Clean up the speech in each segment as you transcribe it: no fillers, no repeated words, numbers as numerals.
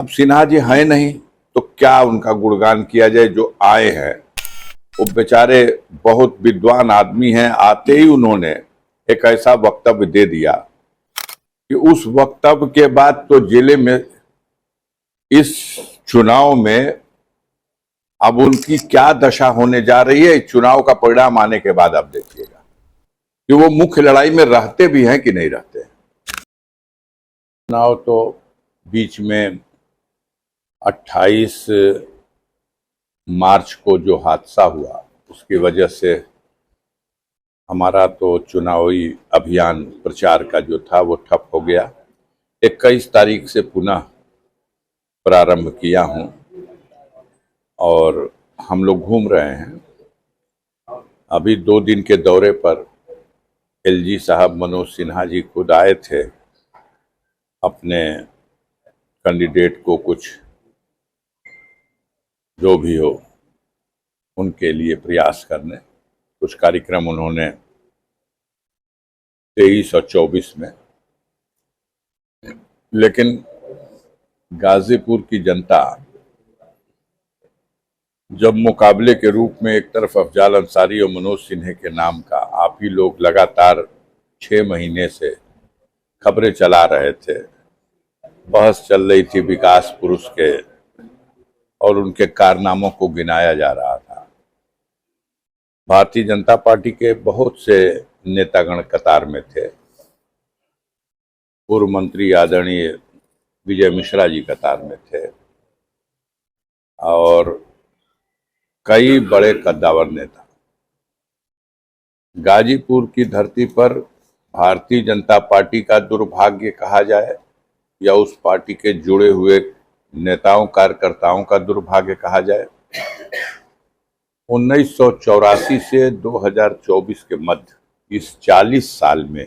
अब सिन्हा जी हैं नहीं तो क्या उनका गुणगान किया जाए। जो आए हैं वो बेचारे बहुत विद्वान आदमी हैं। आते ही उन्होंने एक ऐसा वक्तव्य दे दिया कि उस वक्तव्य के बाद तो जिले में इस चुनाव में अब उनकी क्या दशा होने जा रही है। इस चुनाव का परिणाम आने के बाद आप देखिएगा कि वो मुख्य लड़ाई में रहते भी हैं कि नहीं रहते हैं। चुनाव तो बीच में 28 मार्च को जो हादसा हुआ उसकी वजह से हमारा तो चुनावी अभियान प्रचार का जो था वो ठप हो गया। 21 तारीख से पुनः प्रारंभ किया हूं और हम लोग घूम रहे हैं। अभी 2 दिन के दौरे पर एलजी साहब मनोज सिन्हा जी खुद आए थे अपने कैंडिडेट को कुछ जो भी हो उनके लिए प्रयास करने। कुछ कार्यक्रम उन्होंने 23 और 24 में, लेकिन गाजीपुर की जनता जब मुकाबले के रूप में एक तरफ अफजाल अंसारी और मनोज सिन्हा के नाम का आप ही लोग लगातार 6 महीने से खबरें चला रहे थे, बहस चल रही थी विकास पुरुष के और उनके कारनामों को गिनाया जा रहा था। भारतीय जनता पार्टी के बहुत से नेतागण कतार में थे। पूर्व मंत्री आदरणीय विजय मिश्रा जी कतार में थे और कई बड़े कद्दावर नेता। गाजीपुर की धरती पर भारतीय जनता पार्टी का दुर्भाग्य कहा जाए या उस पार्टी के जुड़े हुए नेताओं कार्यकर्ताओं का दुर्भाग्य कहा जाए, 1984 से 2024 के मध्य इस 40 साल में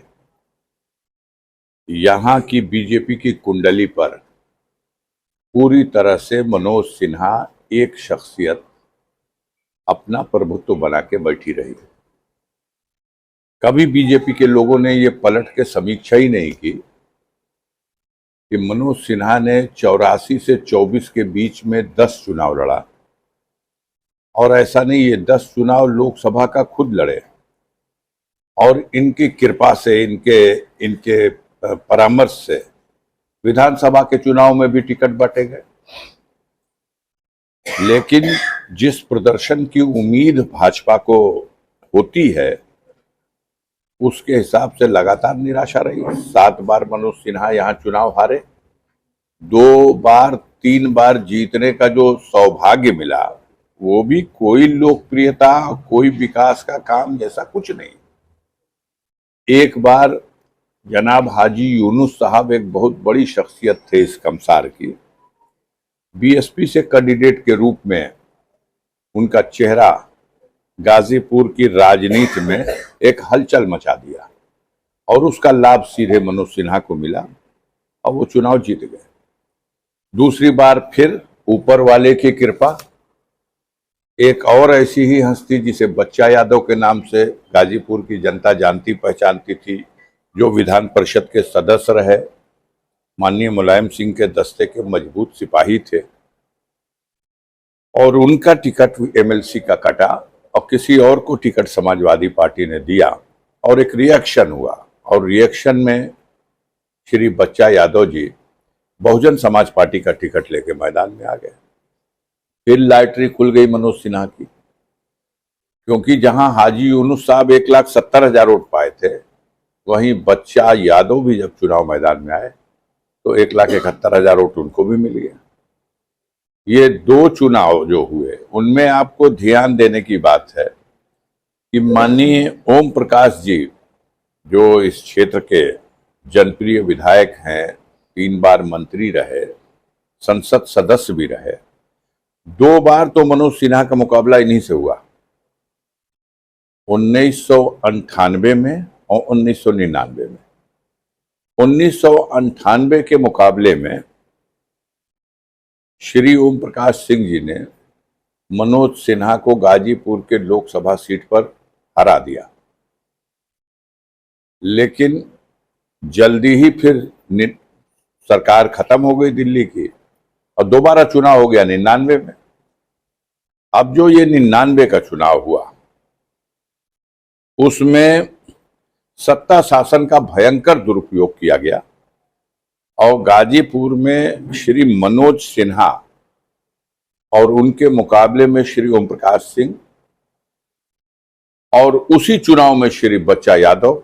यहां की बीजेपी की कुंडली पर पूरी तरह से मनोज सिन्हा एक शख्सियत अपना प्रभुत्व बना के बैठी रही। कभी बीजेपी के लोगों ने ये पलट के समीक्षा ही नहीं की कि मनोज सिन्हा ने 84 से 24 के बीच में 10 चुनाव लड़ा और ऐसा नहीं, ये 10 चुनाव लोकसभा का खुद लड़े और इनकी कृपा से, इनके परामर्श से विधानसभा के चुनाव में भी टिकट बांटे गए। लेकिन जिस प्रदर्शन की उम्मीद भाजपा को होती है उसके हिसाब से लगातार निराशा रही। 7 बार मनोज सिन्हा यहां चुनाव हारे, 2 बार 3 बार जीतने का जो सौभाग्य मिला वो भी कोई लोकप्रियता, कोई विकास का काम जैसा कुछ नहीं। एक बार जनाब हाजी यूनुस साहब एक बहुत बड़ी शख्सियत थे इस कमसार की, बीएसपी से कैंडिडेट के रूप में उनका चेहरा गाजीपुर की राजनीति में एक हलचल मचा दिया और उसका लाभ सीधे मनोज सिन्हा को मिला और वो चुनाव जीत गए। दूसरी बार फिर ऊपर वाले की कृपा, एक और ऐसी ही हस्ती जिसे बच्चा यादव के नाम से गाजीपुर की जनता जानती पहचानती थी, जो विधान परिषद के सदस्य रहे, माननीय मुलायम सिंह के दस्ते के मजबूत सिपाही थे और उनका टिकट एमएलसी का कटा और किसी और को टिकट समाजवादी पार्टी ने दिया और एक रिएक्शन हुआ और रिएक्शन में श्री बच्चा यादव जी बहुजन समाज पार्टी का टिकट लेके मैदान में आ गए। फिर लॉटरी खुल गई मनोज सिन्हा की, क्योंकि जहां हाजी यूनुस साहब 1,70,000 वोट पाए थे, वहीं बच्चा यादव भी जब चुनाव मैदान में आए तो 1,71,000 वोट उनको भी मिल गया। ये 2 चुनाव जो हुए उनमें आपको ध्यान देने की बात है कि माननीय ओम प्रकाश जी जो इस क्षेत्र के जनप्रिय विधायक हैं, 3 बार मंत्री रहे, संसद सदस्य भी रहे, 2 बार तो मनोज सिन्हा का मुकाबला इन्हीं से हुआ, 1998 में और 1999 में। 1998 के मुकाबले में श्री ओम प्रकाश सिंह जी ने मनोज सिन्हा को गाजीपुर के लोकसभा सीट पर हरा दिया, लेकिन जल्दी ही फिर सरकार खत्म हो गई दिल्ली की और दोबारा चुनाव हो गया 99 में। अब जो ये 99 का चुनाव हुआ उसमें सत्ता शासन का भयंकर दुरुपयोग किया गया और गाजीपुर में श्री मनोज सिन्हा और उनके मुकाबले में श्री ओम प्रकाश सिंह और उसी चुनाव में श्री बच्चा यादव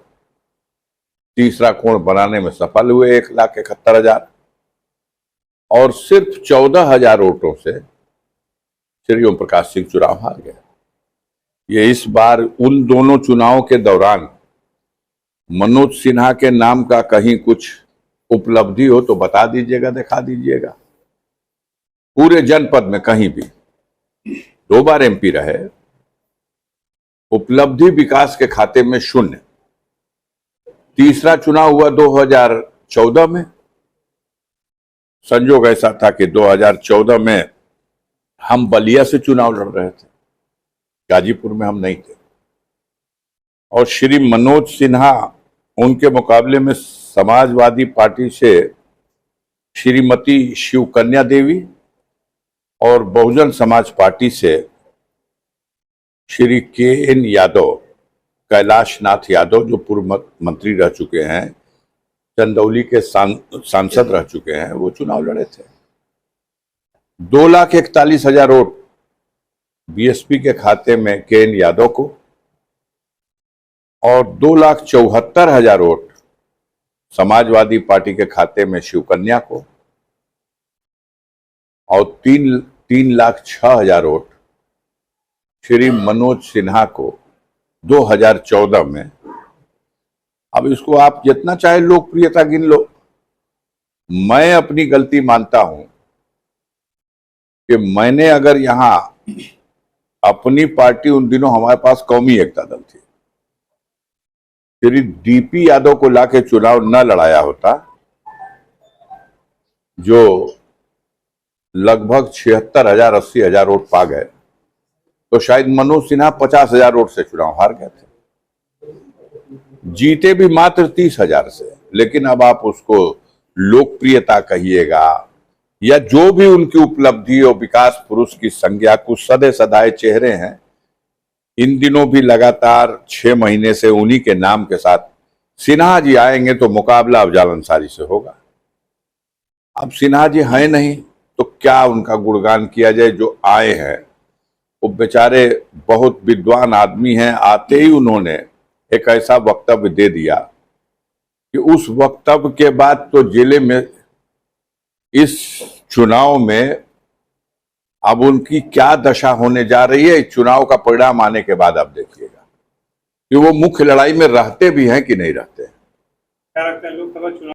तीसरा कोण बनाने में सफल हुए 1,71,000 और सिर्फ 14,000 वोटों से श्री ओम प्रकाश सिंह चुनाव हार गए। ये इस बार उन दोनों चुनावों के दौरान मनोज सिन्हा के नाम का कहीं कुछ उपलब्धि हो तो बता दीजिएगा, दिखा दीजिएगा। पूरे जनपद में कहीं भी 2 बार एमपी रहे, उपलब्धि विकास के खाते में 0। तीसरा चुनाव हुआ 2014 में। संजोग ऐसा था कि 2014 में हम बलिया से चुनाव लड़ रहे थे, गाजीपुर में हम नहीं थे, और श्री मनोज सिन्हा उनके मुकाबले में समाजवादी पार्टी से श्रीमती शिवकन्या देवी और बहुजन समाज पार्टी से श्री KN यादव, कैलाश नाथ यादव जो पूर्व मंत्री रह चुके हैं, चंदौली के सांसद रह चुके हैं, वो चुनाव लड़े थे। 2,41,000 वोट BSP के खाते में KN यादव को और 2,74,000 वोट समाजवादी पार्टी के खाते में शिवकन्या को और 3,06,000 वोट श्री मनोज सिन्हा को 2014 में। अब इसको आप जितना चाहे लोकप्रियता गिन लो, मैं अपनी गलती मानता हूं कि मैंने अगर यहां अपनी पार्टी, उन दिनों हमारे पास कौमी एकता दल थी, श्री DP यादव को लाके चुनाव न लड़ाया होता, जो लगभग 76,000 80,000 वोट पा गए, तो शायद मनोज सिन्हा 50,000 वोट से चुनाव हार गए थे। जीते भी मात्र 30,000 से। लेकिन अब आप उसको लोकप्रियता कहिएगा या जो भी उनकी उपलब्धि और विकास पुरुष की संज्ञा, कुछ सदे सदाए चेहरे हैं। इन दिनों भी लगातार 6 महीने से उन्हीं के नाम के साथ सिन्हा जी आएंगे तो मुकाबला अफजल अंसारी से होगा। अब सिन्हा जी हैं नहीं तो क्या उनका गुणगान किया जाए। जो आए हैं वो बेचारे बहुत विद्वान आदमी हैं। आते ही उन्होंने एक ऐसा वक्तव्य दे दिया कि उस वक्तव्य के बाद तो जिले में इस चुनाव में अब उनकी क्या दशा होने जा रही है। चुनाव का परिणाम आने के बाद आप देखिएगा कि वो मुख्य लड़ाई में रहते भी हैं कि नहीं रहते हैं। क्या लगता है लोकसभा चुनाव